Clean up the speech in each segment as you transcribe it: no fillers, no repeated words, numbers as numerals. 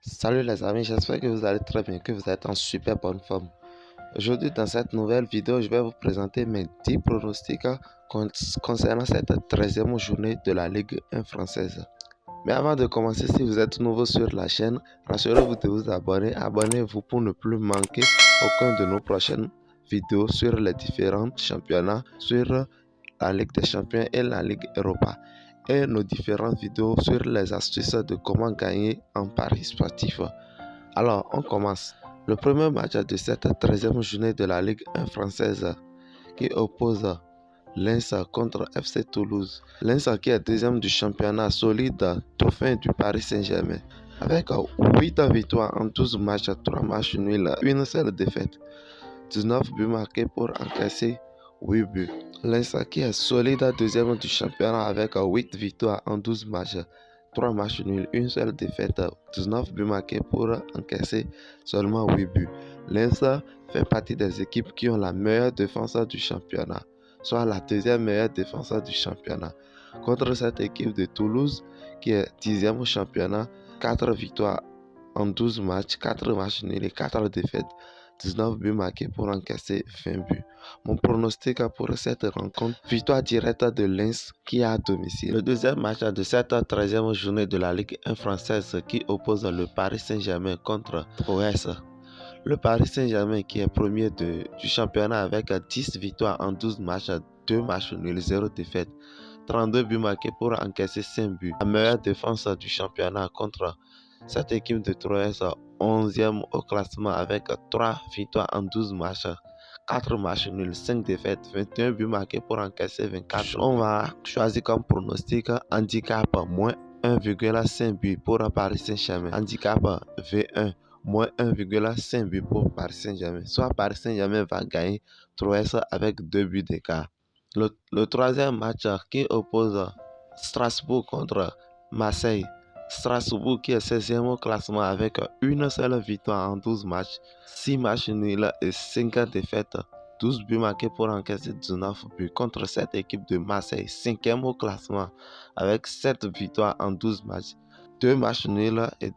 Salut les amis, j'espère que vous allez très bien, que vous êtes en super bonne forme. Aujourd'hui, dans cette nouvelle vidéo, je vais vous présenter mes 10 pronostics concernant cette 13e journée de la Ligue 1 française. Mais avant de commencer, si vous êtes nouveau sur la chaîne, rassurez-vous de vous abonner. Abonnez-vous pour ne plus manquer aucun de nos prochaines vidéos sur les différents championnats, sur la Ligue des Champions et la Ligue Europa, et nos différentes vidéos sur les astuces de comment gagner en paris sportif. Alors, on commence. Le premier match de cette 13e journée de la Ligue 1 française qui oppose Lens contre FC Toulouse. Lens qui est deuxième du championnat, solide dauphin du Paris Saint-Germain. Avec 8 victoires en 12 matchs, 3 matchs nuls, une seule défaite. 19 buts marqués pour encaisser 8 buts. Lens qui est solide deuxième du championnat avec 8 victoires en 12 matchs, 3 matchs nuls, une seule défaite, 19 buts marqués pour encaisser seulement 8 buts. Lens fait partie des équipes qui ont la meilleure défense du championnat, soit la deuxième meilleure défense du championnat. Contre cette équipe de Toulouse qui est 10e au championnat, 4 victoires en 12 matchs, 4 matchs nuls et 4 défaites. 19 buts marqués pour encaisser 20 buts. Mon pronostic pour cette rencontre, victoire directe de Lens qui est à domicile. Le deuxième match de cette 13e journée de la Ligue 1 française qui oppose le Paris Saint-Germain contre Troyes. Le Paris Saint-Germain qui est premier du championnat avec 10 victoires en 12 matchs, 2 matchs nuls, 0 défaite. 32 buts marqués pour encaisser 5 buts. La meilleure défense du championnat contre cette équipe de Troyes, 11e au classement avec 3 victoires en 12 matchs, 4 matchs nuls, 5 défaites, 21 buts marqués pour encaisser 24. On va choisir comme pronostic handicap moins 1,5 but pour Paris Saint-Germain. Handicap V1 moins 1,5 but pour Paris Saint-Germain. Soit Paris Saint-Germain va gagner Troyes avec 2 buts d'écart. Le troisième match qui oppose Strasbourg contre Marseille. Strasbourg qui est 16e au classement avec une seule victoire en 12 matchs, 6 matchs nuls et 5 défaites, 12 buts marqués pour encaisser 19 buts contre cette équipe de Marseille, 5e au classement avec 7 victoires en 12 matchs, 2 matchs nuls et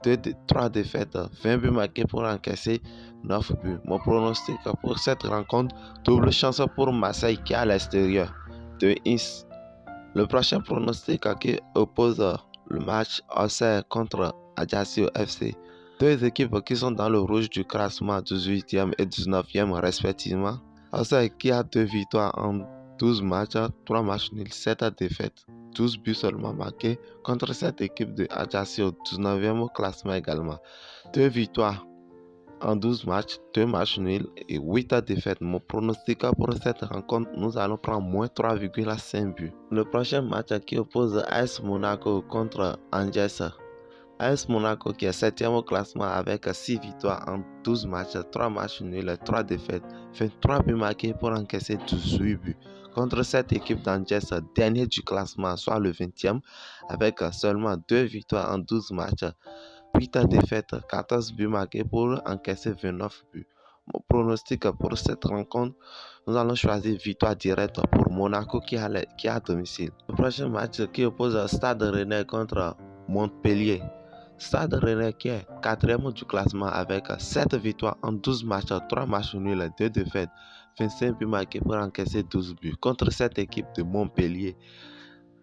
3 défaites, 20 buts marqués pour encaisser 9 buts. Mon pronostic pour cette rencontre, double chance pour Marseille qui est à l'extérieur, 2-1. Le prochain pronostic qui oppose le match Auxerre contre Ajaccio FC. Deux équipes qui sont dans le rouge du classement, 18e et 19e respectivement. Auxerre qui a 2 victoires en 12 matchs, 3 matchs nuls, 7 défaites, 12 buts seulement marqués contre cette équipe de Ajaccio, 19e au classement également. 2 victoires en 12 matchs, 2 matchs nuls et 8 défaites. Mon pronostic pour cette rencontre, nous allons prendre moins 3,5 buts. Le prochain match qui oppose AS Monaco contre Angers. AS Monaco qui est 7e au classement avec 6 victoires en 12 matchs, 3 matchs nuls, 3 défaites, 23 buts marqués pour encaisser 18 buts. Contre cette équipe d'Angers, dernier du classement, soit le 20e, avec seulement 2 victoires en 12 matchs, 8 défaites, 14 buts marqués pour encaisser 29 buts. Mon pronostic pour cette rencontre, nous allons choisir victoire directe pour Monaco qui est à domicile. Le prochain match qui oppose Stade Rennais contre Montpellier. Stade Rennais qui est 4e du classement avec 7 victoires en 12 matchs, 3 matchs nuls, 2 défaites, 25 buts marqués pour encaisser 12 buts. Contre cette équipe de Montpellier,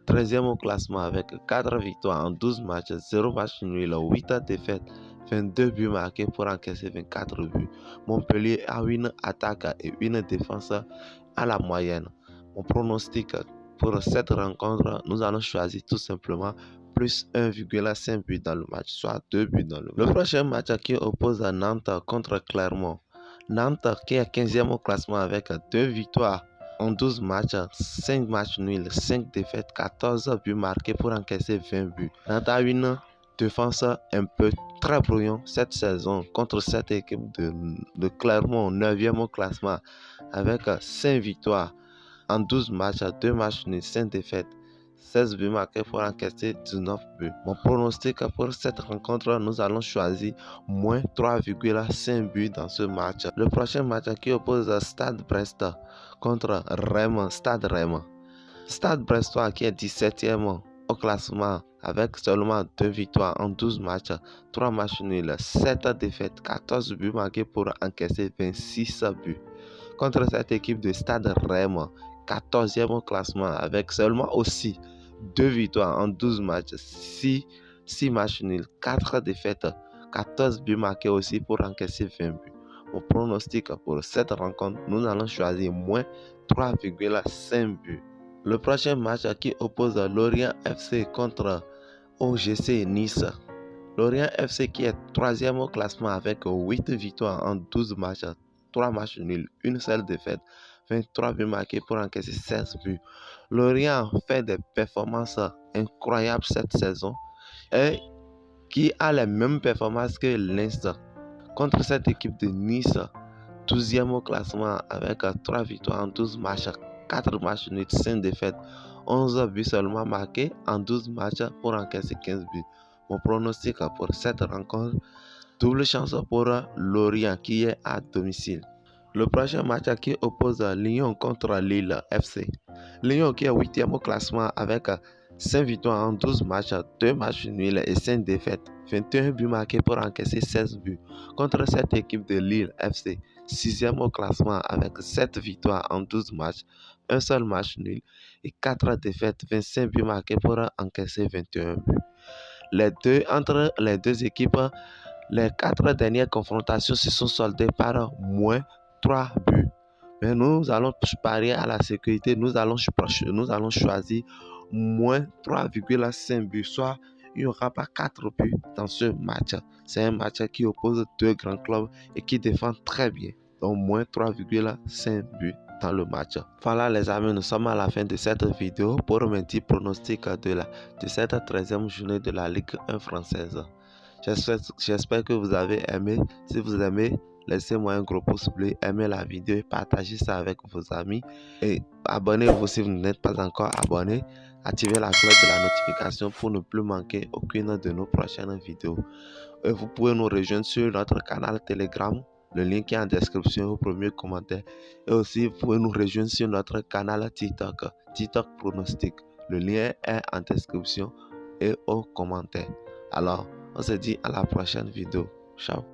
13e au classement avec 4 victoires en 12 matchs, 0 match nul, 8 défaites, 22 buts marqués pour encaisser 24 buts. Montpellier a une attaque et une défense à la moyenne. Mon pronostic pour cette rencontre, nous allons choisir tout simplement plus 1,5 but dans le match, soit 2 buts dans le match. Le prochain match qui oppose Nantes contre Clermont. Nantes qui est 15e au classement avec 2 victoires en 12 matchs, 5 matchs nuls, 5 défaites, 14 buts marqués pour encaisser 20 buts. Nantes a une défense un peu très brouillon cette saison contre cette équipe de Clermont, 9e au classement, avec 5 victoires en 12 matchs, 2 matchs nuls, 5 défaites, 16 buts marqués pour encaisser 19 buts. Mon pronostic pour cette rencontre, nous allons choisir moins 3,5 buts dans ce match. Le prochain match qui oppose Stade Brest contre Rennes. Stade Brestois qui est 17e au classement avec seulement 2 victoires en 12 matchs, 3 matchs nuls, 7 défaites, 14 buts marqués pour encaisser 26 buts. Contre cette équipe de Stade Reims, 14e au classement avec seulement aussi 2 victoires en 12 matchs, 6 matchs nuls, 4 défaites, 14 buts marqués aussi pour encaisser 20 buts. Mon pronostic pour cette rencontre, nous allons choisir moins 3,5 buts. Le prochain match qui oppose Lorient FC contre OGC Nice. Lorient FC qui est 3e au classement avec 8 victoires en 12 matchs, 3 matchs nuls, une seule défaite, 23 buts marqués pour encaisser 16 buts. Lorient fait des performances incroyables cette saison et qui a les mêmes performances que Lens contre cette équipe de Nice, 12e au classement avec 3 victoires en 12 matchs, 4 matchs nuls, 5 défaites, 11 buts seulement marqués en 12 matchs pour encaisser 15 buts. Mon pronostic pour cette rencontre, double chance pour Lorient qui est à domicile. Le prochain match qui oppose Lyon contre Lille FC. Lyon qui est 8e au classement avec 5 victoires en 12 matchs, 2 matchs nuls et 5 défaites, 21 buts marqués pour encaisser 16 buts. Contre cette équipe de Lille FC, 6e au classement avec 7 victoires en 12 matchs, un seul match nul et 4 défaites, 25 buts marqués pour encaisser 21 buts. Entre les deux équipes, les 4 dernières confrontations se sont soldées par moins 3 buts. Mais nous allons parier à la sécurité, nous allons choisir moins 3,5 buts, soit il n'y aura pas 4 buts dans ce match. C'est un match qui oppose deux grands clubs et qui défendent très bien. Donc moins 3,5 buts dans le match. Voilà les amis, nous sommes à la fin de cette vidéo pour mes 10 pronostics de cette 13e journée de la Ligue 1 française. J'espère que vous avez aimé. Si vous aimez, laissez-moi un gros pouce bleu, aimez la vidéo et partagez ça avec vos amis. Et abonnez-vous si vous n'êtes pas encore abonné. Activez la cloche de la notification pour ne plus manquer aucune de nos prochaines vidéos. Et vous pouvez nous rejoindre sur notre canal Telegram. Le lien qui est en description au premier commentaire. Et aussi, vous pouvez nous rejoindre sur notre canal TikTok, TikTok Pronostic. Le lien est en description et au commentaire. Alors, on se dit à la prochaine vidéo. Ciao.